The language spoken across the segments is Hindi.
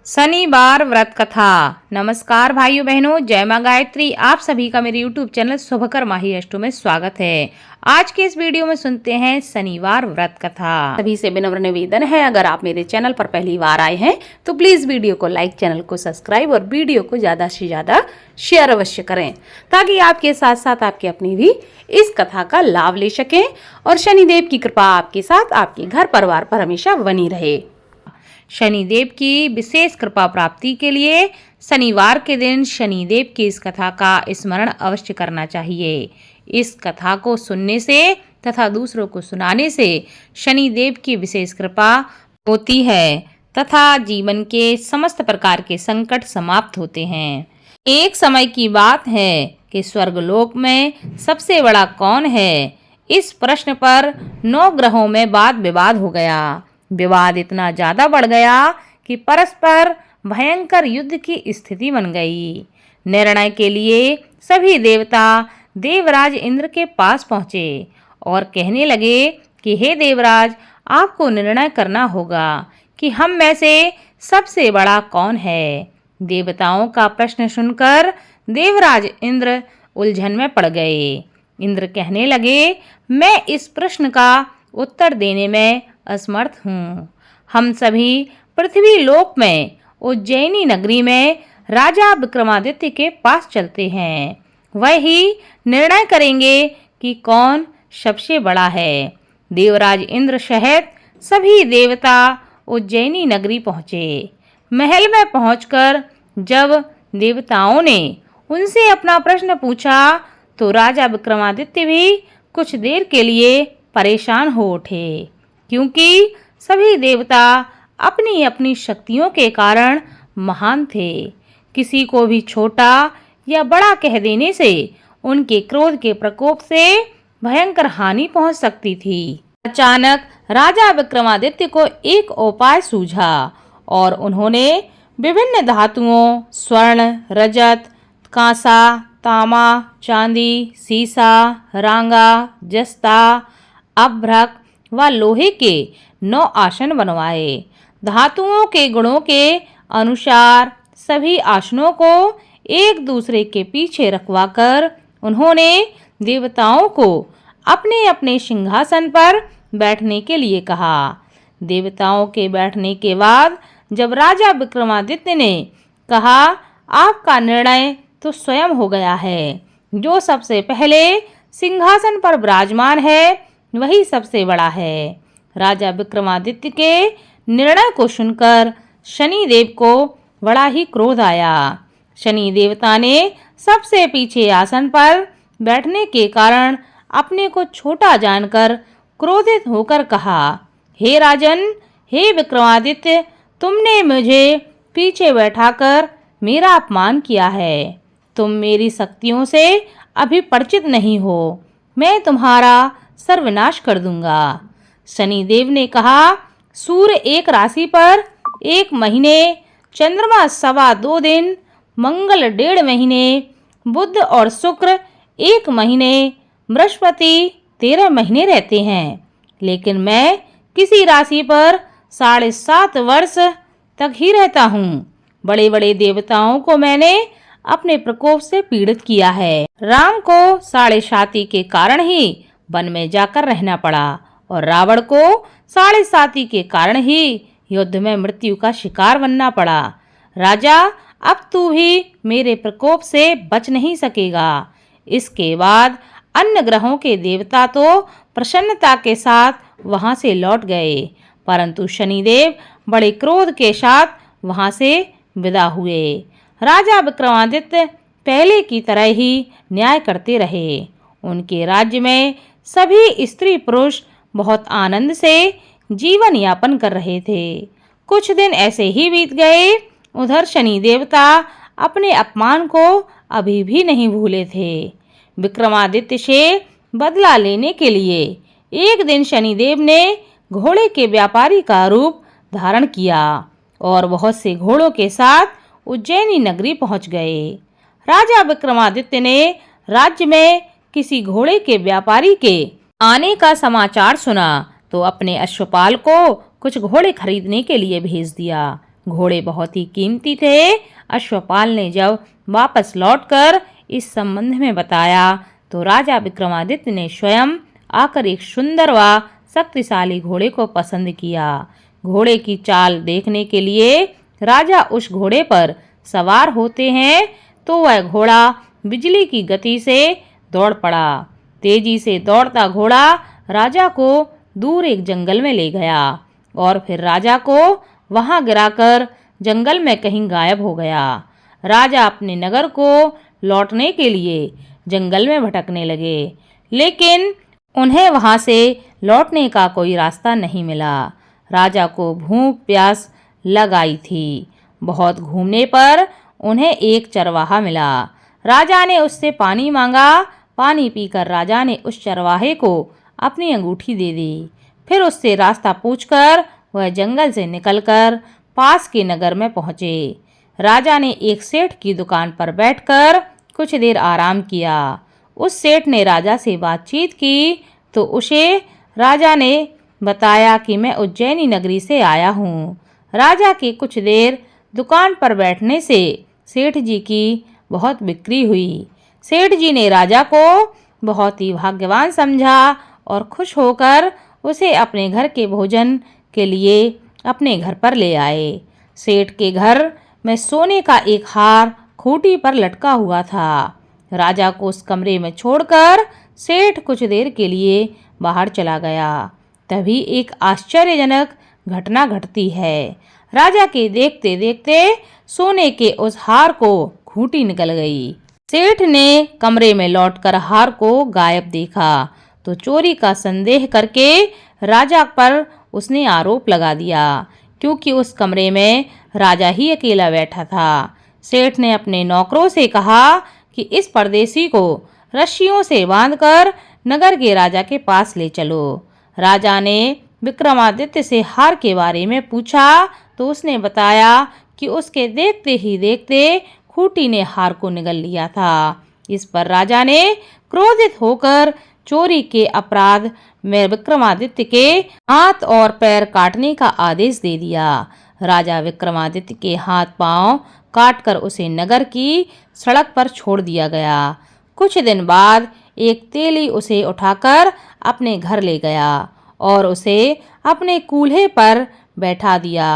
शनिवार व्रत कथा। नमस्कार भाइयों बहनों, जय मां गायत्री। आप सभी का मेरे YouTube चैनल शुभकर माही अष्टो में स्वागत है। आज के इस वीडियो में सुनते हैं शनिवार व्रत कथा। सभी से विनम्र निवेदन है, अगर आप मेरे चैनल पर पहली बार आए हैं तो प्लीज वीडियो को लाइक, चैनल को सब्सक्राइब और वीडियो को ज्यादा से ज्यादा शेयर अवश्य करें, ताकि आपके साथ साथ आपके अपने भी इस कथा का लाभ ले सकें और शनिदेव की कृपा आपके साथ, आपके घर परिवार पर हमेशा बनी रहे। शनिदेव की विशेष कृपा प्राप्ति के लिए शनिवार के दिन शनिदेव की इस कथा का स्मरण अवश्य करना चाहिए। इस कथा को सुनने से तथा दूसरों को सुनाने से शनिदेव की विशेष कृपा होती है तथा जीवन के समस्त प्रकार के संकट समाप्त होते हैं। एक समय की बात है कि स्वर्गलोक में सबसे बड़ा कौन है, इस प्रश्न पर 9 ग्रहों में वाद विवाद हो गया। विवाद इतना ज्यादा बढ़ गया कि परस्पर भयंकर युद्ध की स्थिति बन गई। निर्णय के लिए सभी देवता देवराज इंद्र के पास पहुंचे और कहने लगे कि हे देवराज, आपको निर्णय करना होगा कि हम में से सबसे बड़ा कौन है। देवताओं का प्रश्न सुनकर देवराज इंद्र उलझन में पड़ गए। इंद्र कहने लगे, मैं इस प्रश्न का उत्तर देने में असमर्थ हूँ। हम सभी पृथ्वी लोक में उज्जैनी नगरी में राजा विक्रमादित्य के पास चलते हैं। वह ही निर्णय करेंगे कि कौन सबसे बड़ा है। देवराज इंद्र सहित सभी देवता उज्जैनी नगरी पहुँचे। महल में पहुंचकर जब देवताओं ने उनसे अपना प्रश्न पूछा तो राजा विक्रमादित्य भी कुछ देर के लिए परेशान हो उठे, क्योंकि सभी देवता अपनी अपनी शक्तियों के कारण महान थे। किसी को भी छोटा या बड़ा कह देने से उनके क्रोध के प्रकोप से भयंकर हानि पहुंच सकती थी। अचानक राजा विक्रमादित्य को एक उपाय सूझा और उन्होंने विभिन्न धातुओं स्वर्ण, रजत, कांसा, तांबा, चांदी, सीसा, रांगा, जस्ता, अभ्रक व लोहे के 9 आसन बनवाए। धातुओं के गुणों के अनुसार सभी आसनों को एक दूसरे के पीछे रखवाकर उन्होंने देवताओं को अपने अपने सिंहासन पर बैठने के लिए कहा। देवताओं के बैठने के बाद जब राजा विक्रमादित्य ने कहा, आपका निर्णय तो स्वयं हो गया है। जो सबसे पहले सिंहासन पर विराजमान है वही सबसे बड़ा है। राजा विक्रमादित्य के निर्णय को सुनकर शनिदेव को बड़ा ही क्रोध आया। शनि देवता ने सबसे पीछे आसन पर बैठने के कारण अपने को छोटा जानकर क्रोधित होकर कहा, हे राजन, हे विक्रमादित्य, तुमने मुझे पीछे बैठाकर मेरा अपमान किया है। तुम मेरी शक्तियों से अभी परिचित नहीं हो। मैं तुम्हारा सर्वनाश कर दूंगा। शनिदेव ने कहा, सूर्य एक राशि पर 1 महीने, चंद्रमा 2.25 दिन, मंगल 1.5 महीने, बुध और शुक्र 1 महीने, बृहस्पति 13 महीने रहते हैं, लेकिन मैं किसी राशि पर 7.5 वर्ष तक ही रहता हूँ। बड़े बड़े देवताओं को मैंने अपने प्रकोप से पीड़ित किया है। राम को 7.5 के कारण ही वन में जाकर रहना पड़ा और रावण को 7.5 के कारण ही युद्ध में मृत्यु का शिकार बनना पड़ा। राजा, अब तू भी मेरे प्रकोप से बच नहीं सकेगा। इसके बाद अन्य ग्रहों के देवता तो प्रसन्नता के साथ वहां से लौट गए, परंतु शनिदेव बड़े क्रोध के साथ वहां से विदा हुए। राजा विक्रमादित्य पहले की तरह ही न्याय करते रहे। उनके राज्य में सभी स्त्री पुरुष बहुत आनंद से जीवन यापन कर रहे थे। कुछ दिन ऐसे ही बीत गए। उधर शनि देवता अपने अपमान को अभी भी नहीं भूले थे। विक्रमादित्य से बदला लेने के लिए एक दिन शनिदेव ने घोड़े के व्यापारी का रूप धारण किया और बहुत से घोड़ों के साथ उज्जैनी नगरी पहुंच गए। राजा विक्रमादित्य ने राज्य में किसी घोड़े के व्यापारी के आने का समाचार सुना तो अपने अश्वपाल को कुछ घोड़े खरीदने के लिए भेज दिया। घोड़े बहुत ही कीमती थे। अश्वपाल ने जब वापस लौटकर इस संबंध में बताया तो राजा विक्रमादित्य ने स्वयं आकर एक सुंदर व शक्तिशाली घोड़े को पसंद किया। घोड़े की चाल देखने के लिए राजा उस घोड़े पर सवार होते हैं तो वह घोड़ा बिजली की गति से दौड़ पड़ा। तेजी से दौड़ता घोड़ा राजा को दूर एक जंगल में ले गया और फिर राजा को वहां गिराकर जंगल में कहीं गायब हो गया। राजा अपने नगर को लौटने के लिए जंगल में भटकने लगे, लेकिन उन्हें वहां से लौटने का कोई रास्ता नहीं मिला। राजा को भूख प्यास लग आई थी। बहुत घूमने पर उन्हें एक चरवाहा मिला। राजा ने उससे पानी मांगा। पानी पीकर राजा ने उस चरवाहे को अपनी अंगूठी दे दी। फिर उससे रास्ता पूछकर वह जंगल से निकलकर पास के नगर में पहुंचे। राजा ने एक सेठ की दुकान पर बैठकर कुछ देर आराम किया। उस सेठ ने राजा से बातचीत की तो उसे राजा ने बताया कि मैं उज्जैनी नगरी से आया हूँ। राजा की कुछ देर दुकान पर बैठने से सेठ जी की बहुत बिक्री हुई। सेठ जी ने राजा को बहुत ही भाग्यवान समझा और खुश होकर उसे अपने घर के भोजन के लिए अपने घर पर ले आए। सेठ के घर में सोने का एक हार खूंटी पर लटका हुआ था। राजा को उस कमरे में छोड़कर सेठ कुछ देर के लिए बाहर चला गया। तभी एक आश्चर्यजनक घटना घटती है। राजा के देखते देखते सोने के उस हार को खूंटी निकल गई। सेठ ने कमरे में लौटकर हार को गायब देखा तो चोरी का संदेह करके राजा पर उसने आरोप लगा दिया, क्योंकि उस कमरे में राजा ही अकेला बैठा था। सेठ ने अपने नौकरों से कहा कि इस परदेसी को रस्सियों से बांधकर नगर के राजा के पास ले चलो। राजा ने विक्रमादित्य से हार के बारे में पूछा तो उसने बताया कि उसके देखते ही देखते खूंटी ने हार को निगल लिया था। इस पर राजा ने क्रोधित होकर चोरी के अपराध में विक्रमादित्य के हाथ और पैर काटने का आदेश दे दिया। राजा विक्रमादित्य के हाथ पांव काटकर उसे नगर की सड़क पर छोड़ दिया गया। कुछ दिन बाद एक तेली उसे उठाकर अपने घर ले गया और उसे अपने कूल्हे पर बैठा दिया।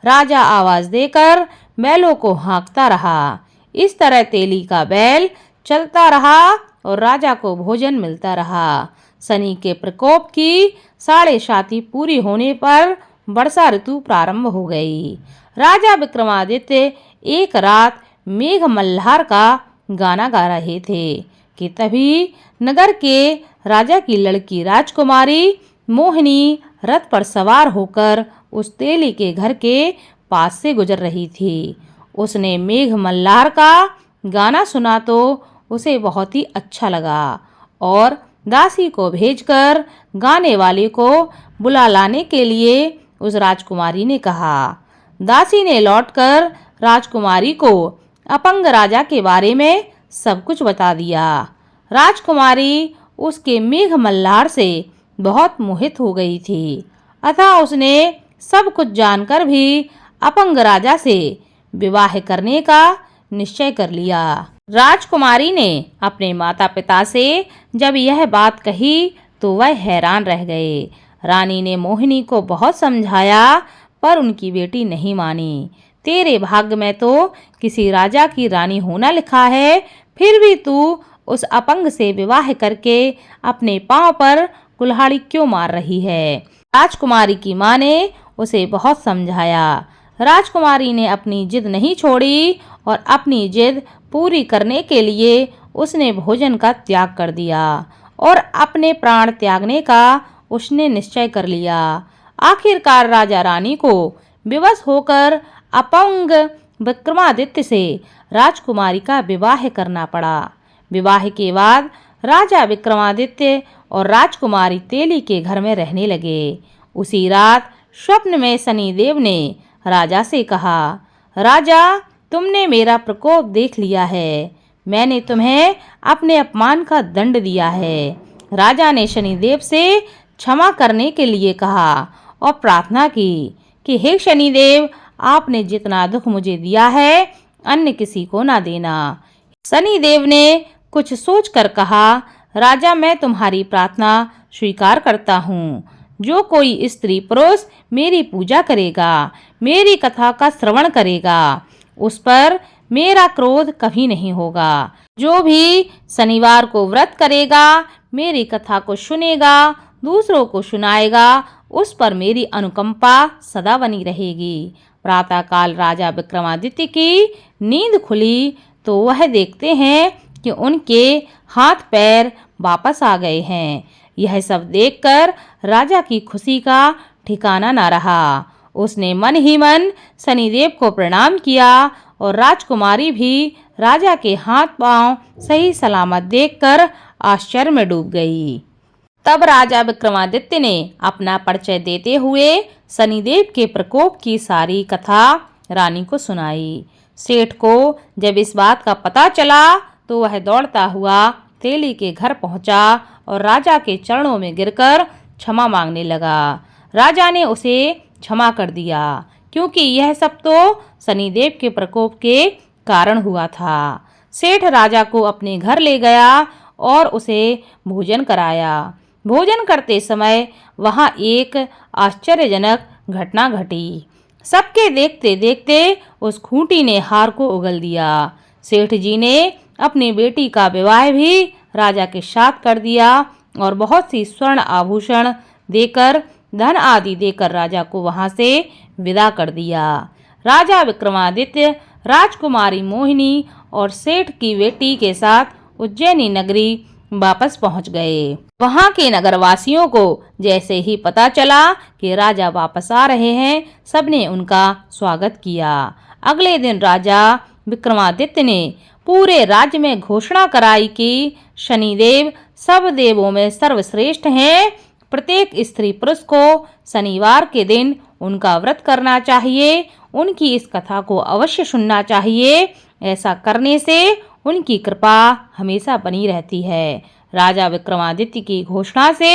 राजा आवाज देकर बैलों को हाँकता रहा। इस तरह तेली का बैल चलता रहा और राजा को भोजन मिलता रहा। शनि के प्रकोप की 7.5 पूरी होने पर वर्षा ऋतु प्रारंभ हो गई। राजा विक्रमादित्य एक रात मेघ मल्हार का गाना गा रहे थे कि तभी नगर के राजा की लड़की राजकुमारी मोहिनी रथ पर सवार होकर उस तेली के घर के पास से गुजर रही थी। उसने मेघ मल्हार का गाना सुना तो उसे बहुत ही अच्छा लगा और दासी को भेजकर गाने वाले को बुला लाने के लिए उस राजकुमारी ने कहा। दासी ने लौटकर राजकुमारी को अपंग राजा के बारे में सब कुछ बता दिया। राजकुमारी उसके मेघ मल्हार से बहुत मोहित हो गई थी, अतः उसने सब कुछ जानकर भी अपंग राजा से विवाह करने का निश्चय कर लिया। राजकुमारी ने अपने माता पिता से जब यह बात कही तो वह हैरान रह गए। रानी ने मोहिनी को बहुत समझाया पर उनकी बेटी नहीं मानी। तेरे भाग्य में तो किसी राजा की रानी होना लिखा है, फिर भी तू उस अपंग से विवाह करके अपने पांव पर कुल्हाड़ी क्यों मार रही है। राजकुमारी की माँ ने उसे बहुत समझाया। राजकुमारी ने अपनी जिद नहीं छोड़ी और अपनी जिद पूरी करने के लिए उसने भोजन का त्याग कर दिया और अपने प्राण त्यागने का उसने निश्चय कर लिया। आखिरकार राजा रानी को विवश होकर अपंग विक्रमादित्य से राजकुमारी का विवाह करना पड़ा। विवाह के बाद राजा विक्रमादित्य और राजकुमारी तेली के घर में रहने लगे। उसी रात स्वप्न में शनिदेव ने राजा से कहा, राजा तुमने मेरा प्रकोप देख लिया है, मैंने तुम्हें अपने अपमान का दंड दिया है। राजा ने शनिदेव से क्षमा करने के लिए कहा और प्रार्थना की कि हे शनिदेव, आपने जितना दुख मुझे दिया है अन्य किसी को ना देना। शनिदेव ने कुछ सोचकर कहा, राजा मैं तुम्हारी प्रार्थना स्वीकार करता हूँ। जो कोई स्त्री पुरुष मेरी पूजा करेगा, मेरी कथा का श्रवण करेगा, उस पर मेरा क्रोध कभी नहीं होगा। जो भी शनिवार को व्रत करेगा, मेरी कथा को सुनेगा, दूसरों को सुनाएगा, उस पर मेरी अनुकंपा सदा बनी रहेगी। प्रातःकाल राजा विक्रमादित्य की नींद खुली तो वह देखते हैं कि उनके हाथ पैर वापस आ गए हैं। यह सब देखकर राजा की खुशी का ठिकाना न रहा। उसने मन ही मन शनिदेव को प्रणाम किया और राजकुमारी भी राजा के हाथ पांव सही सलामत देखकर आश्चर्य में डूब गई। तब राजा विक्रमादित्य ने अपना परिचय देते हुए शनिदेव के प्रकोप की सारी कथा रानी को सुनाई। सेठ को जब इस बात का पता चला तो वह दौड़ता हुआ तेली के घर पहुंचा और राजा के चरणों में गिरकर क्षमा मांगने लगा। राजा ने उसे क्षमा कर दिया, क्योंकि यह सब तो शनिदेव के प्रकोप के कारण हुआ था। सेठ राजा को अपने घर ले गया और उसे भोजन कराया। भोजन करते समय वहां एक आश्चर्यजनक घटना घटी। सबके देखते देखते उस खूंटी ने हार को उगल दिया। सेठ जी ने अपनी बेटी का विवाह भी राजा के साथ कर दिया और बहुत सी स्वर्ण आभूषण देकर, धन आदि देकर राजा को वहां से विदा कर दिया। राजा विक्रमादित्य राजकुमारी मोहिनी और सेठ की बेटी के साथ उज्जैनी नगरी वापस पहुंच गए। वहां के नगरवासियों को जैसे ही पता चला कि राजा वापस आ रहे हैं, सबने उनका स्वागत किया। अगले दिन राजा विक्रमादित्य ने पूरे राज्य में घोषणा कराई कि शनिदेव सब देवों में सर्वश्रेष्ठ हैं। प्रत्येक स्त्री पुरुष को शनिवार के दिन उनका व्रत करना चाहिए, उनकी इस कथा को अवश्य सुनना चाहिए। ऐसा करने से उनकी कृपा हमेशा बनी रहती है। राजा विक्रमादित्य की घोषणा से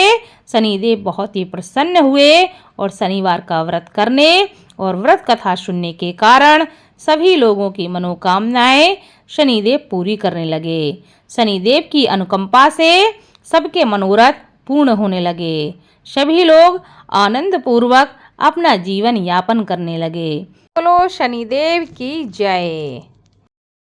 शनिदेव बहुत ही प्रसन्न हुए और शनिवार का व्रत करने और व्रत कथा सुनने के कारण सभी लोगों की मनोकामनाएं शनिदेव पूरी करने लगे। शनिदेव की अनुकंपा से सबके मनोरथ पूर्ण होने लगे। सभी लोग आनंद पूर्वक अपना जीवन यापन करने लगे। बोलो शनिदेव की जय।